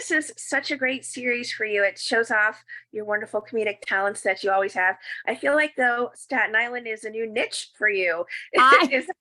Bupkis is such a great series for you. It shows off your wonderful comedic talents that you always have. I feel like though Staten Island is a new niche for you. I Is that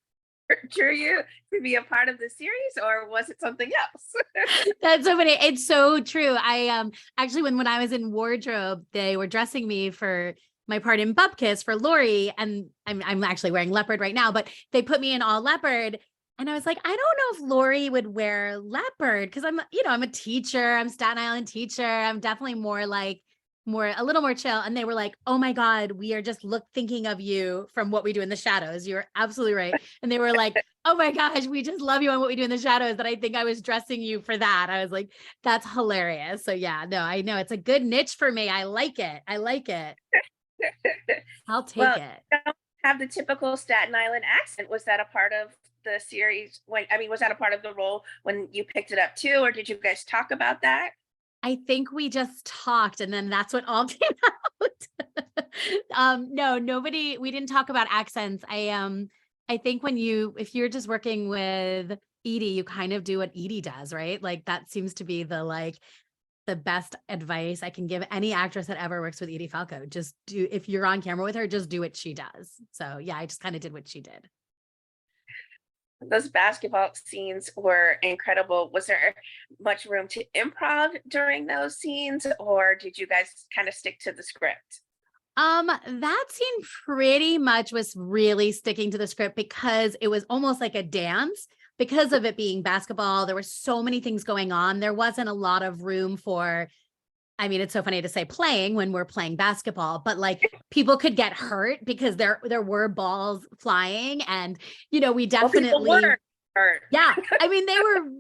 true you to be a part of the series, or was it something else? That's so funny. It's so true. I actually when I was in wardrobe, they were dressing me for my part in Bupkis for Lori, and I'm actually wearing leopard right now, but they put me in all leopard. And I was like, I don't know if Lori would wear leopard because I'm a teacher. I'm Staten Island teacher. I'm definitely a little more chill. And they were like, oh my God, we are just thinking of you from What We Do in the Shadows. You're absolutely right. And they were like, oh my gosh, we just love you on What We Do in the Shadows. That I think I was dressing you for that. I was like, that's hilarious. So yeah, no, I know it's a good niche for me. I like it. I'll take Well, it. you don't have the typical Staten Island accent. Was that a part of the series when, I mean, was that a part of the role when you picked it up too, or did you guys talk about that? I think we just talked and then that's what all came out. No, we didn't talk about accents. I think if you're just working with Edie, you kind of do what Edie does, right? Like that seems to be the best advice I can give any actress that ever works with Edie Falco. If you're on camera with her, just do what she does. So yeah, I just kind of did what she did. Those basketball scenes were incredible. Was there much room to improv during those scenes, or did you guys kind of stick to the script? That scene pretty much was really sticking to the script because it was almost like a dance because of it being basketball. There were so many things going on. There wasn't a lot of room for, I mean, it's so funny to say playing when we're playing basketball, but like people could get hurt because there were balls flying and, we Well, people definitely, were hurt. yeah. I mean,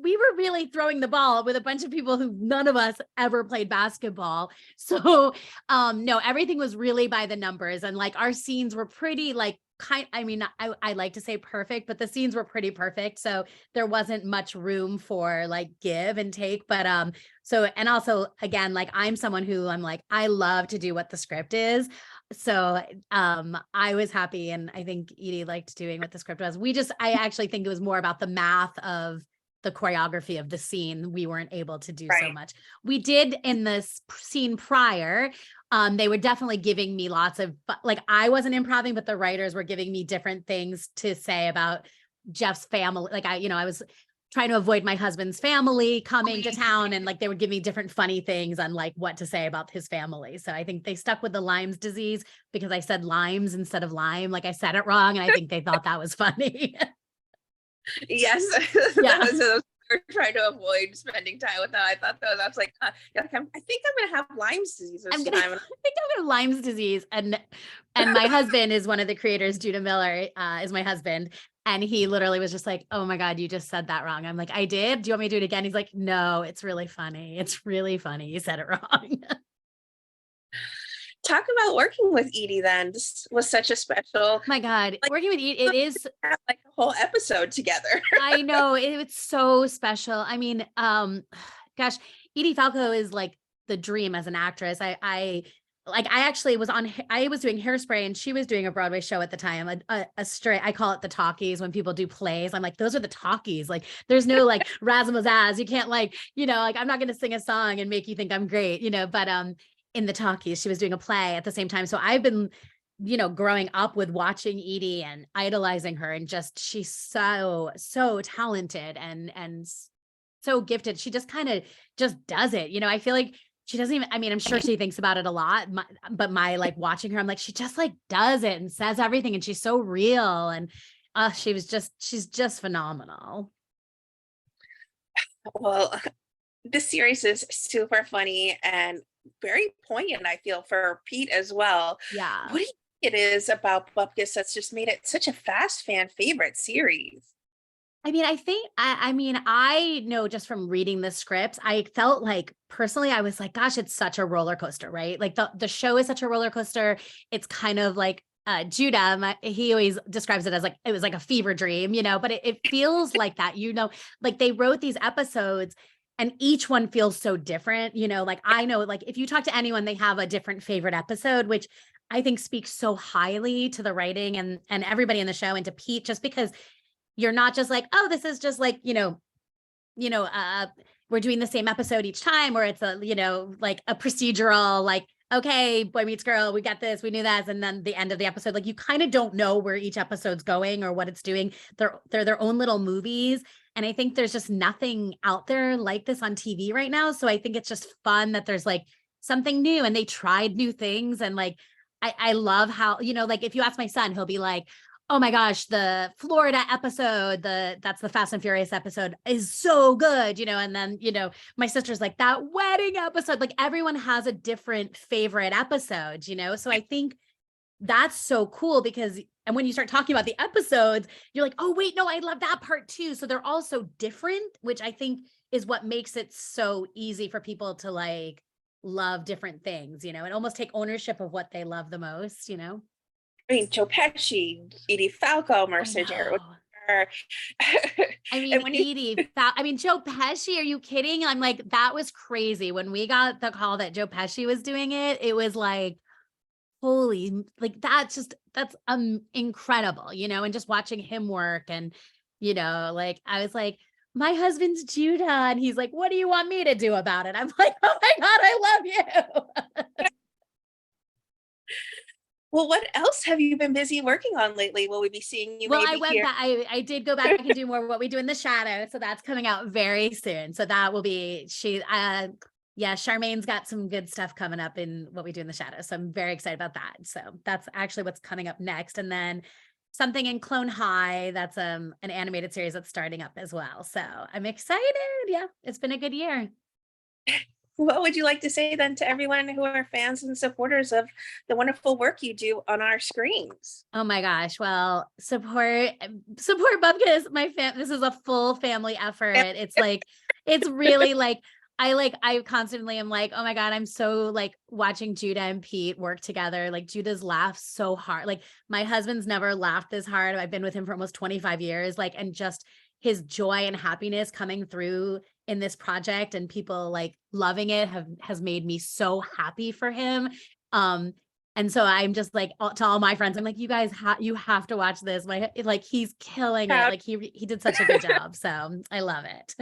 we were really throwing the ball with a bunch of people who none of us ever played basketball. So, no, everything was really by the numbers and like our scenes were pretty like I like to say perfect, but the scenes were pretty perfect. So there wasn't much room for like give and take, but, and also again, like I'm someone who I'm like, I love to do what the script is. So I was happy and I think Edie liked doing what the script was. I actually think it was more about the math of the choreography of the scene. We weren't able to do so Right. much. We did in this scene prior. They were definitely giving me lots of, like I wasn't improvising, but the writers were giving me different things to say about Jeff's family. Like I was trying to avoid my husband's family coming to town and like they would give me different funny things on like what to say about his family. So I think they stuck with the Lyme's disease because I said limes instead of lime. Like I said it wrong. And I think they thought that was funny. Yes, Yeah. those we're trying to avoid spending time with them. I thought that was like, yeah, like, I think I'm gonna have Lyme's disease this I think time. I'm gonna have Lyme's disease. And my husband is one of the creators, Judah Miller, is my husband. And he literally was just like, oh my God, you just said that wrong. I'm like, I did. Do you want me to do it again? He's like, no, it's really funny. It's really funny. You said it wrong. Talk about working with Edie then. This was such a special, My God, like, working with it is, have, like a whole episode together. I know it's so special. I mean, gosh, Edie Falco is like the dream as an actress. I actually I was doing Hairspray and she was doing a Broadway show at the time, a straight, I call it the talkies when people do plays. I'm like, those are the talkies. Like there's no like razzle-dazzle. You can't like, like I'm not going to sing a song and make you think I'm great, but, in the talkies, she was doing a play at the same time. So I've been, growing up with watching Edie and idolizing her and she's so talented and so gifted. She just kind of just does it. I feel like she doesn't even, I mean, I'm sure she thinks about it a lot, but my like watching her, I'm like, she just like does it and says everything. And she's so real. And she's just phenomenal. Well, this series is super funny and very poignant, I feel, for Pete as well. Yeah. What do you think it is about Bupkis that's just made it such a fast fan favorite series? I mean, I know just from reading the scripts, I felt like personally, I was like, gosh, it's such a roller coaster, right? Like the show is such a roller coaster. It's kind of like Judah, he always describes it as like, it was like a fever dream, but it feels like that, like they wrote these episodes and each one feels so different, like I know, like if you talk to anyone, they have a different favorite episode, which I think speaks so highly to the writing and everybody in the show and to Pete, just because you're not just like, oh, this is just like, we're doing the same episode each time, or it's a, you know, like a procedural, like, okay, boy meets girl, we got this, we knew that. And then the end of the episode, like you kind of don't know where each episode's going or what it's doing. They're their own little movies. And I think there's just nothing out there like this on TV right now. So I think it's just fun that there's like something new and they tried new things. And like, I love how, you know, like if you ask my son, he'll be like, oh my gosh, the Florida episode, that's the Fast and Furious episode is so good, you know, and then, you know, my sister's like that wedding episode, like everyone has a different favorite episode, you know? So I think that's so cool because, and when you start talking about the episodes, you're like, oh wait, no, I love that part too. So they're all so different, which I think is what makes it so easy for people to like love different things, you know, and almost take ownership of what they love the most, you know? I mean, Joe Pesci, Edie Falco, I Marissa Jaret know. Winokur. I And mean, when you I mean, Joe Pesci, are you kidding? I'm like, that was crazy. When we got the call that Joe Pesci was doing it, it was like, holy, like that's incredible, you know, and just watching him work and, you know, like I was like, my husband's Judah. And he's like, what do you want me to do about it? I'm like, oh my God, I love you. well, what else have you been busy working on lately? Will we be seeing you Well, I maybe went here? back. I did go back and do more What We Do in the Shadow. So that's coming out very soon. So that will be yeah, Charmaine's got some good stuff coming up in What We Do in the Shadow. So I'm very excited about that. So that's actually what's coming up next. And then something in Clone High. That's an animated series that's starting up as well. So I'm excited. Yeah, it's been a good year. What would you like to say then to everyone who are fans and supporters of the wonderful work you do on our screens? Oh my gosh. Well, support Bupkis. This is a full family effort. It's like, it's really I constantly am like, oh my God, I'm so like watching Judah and Pete work together. Like Judah's laughs so hard. Like my husband's never laughed this hard. I've been with him for almost 25 years. Like, and just his joy and happiness coming through in this project and people like loving it has made me so happy for him. And so I'm just like to all my friends, I'm like, you guys you have to watch this. Like he's killing it. Proud Like he did such a good job. So I love it.